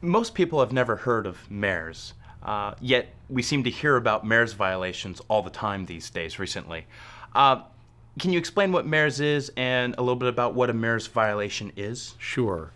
Most people have never heard of MERS, yet we seem to hear about MERS violations all the time these days recently. Uh, can you explain what MERS is and a little bit about what a MERS violation is? Sure.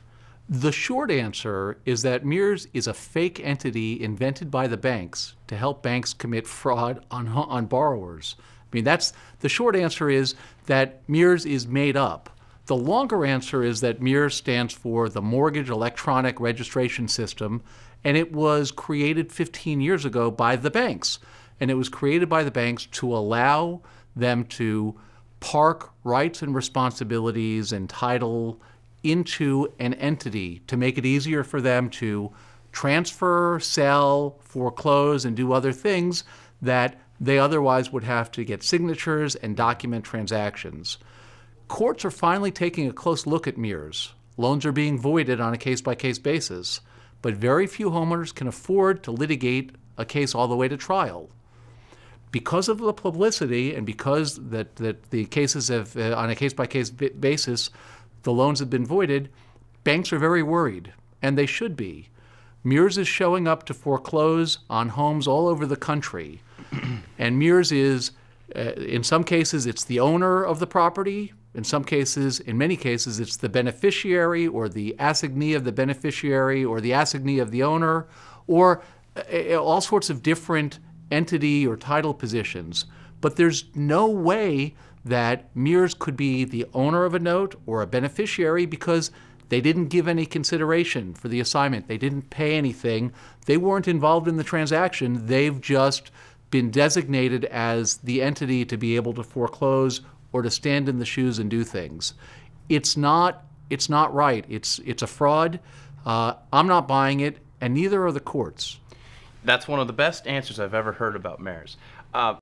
The short answer is that MERS is a fake entity invented by the banks to help banks commit fraud on borrowers. I mean, that's the short answer is that MERS is made up. The longer answer is that MERS stands for the Mortgage Electronic Registration System, and it was created 15 years ago by the banks. And it was created by the banks to allow them to park rights and responsibilities and title into an entity to make it easier for them to transfer, sell, foreclose, and do other things that they otherwise would have to get signatures and document transactions. Courts are finally taking a close look at MERS. Loans are being voided on a case-by-case basis, but very few homeowners can afford to litigate a case all the way to trial. Because of the publicity and because that the cases have, on a case-by-case basis, the loans have been voided, banks are very worried, and they should be. MERS is showing up to foreclose on homes all over the country. And MERS is, in some cases, it's the owner of the property. In some cases, in many cases, it's the beneficiary or the assignee of the beneficiary or the assignee of the owner, or all sorts of different entity or title positions. But there's no way that MERS could be the owner of a note or a beneficiary because they didn't give any consideration for the assignment. They didn't pay anything. They weren't involved in the transaction. They've just been designated as the entity to be able to foreclose or to stand in the shoes and do things. It's not right. It's a fraud. I'm not buying it, and neither are the courts. That's one of the best answers I've ever heard about MERS.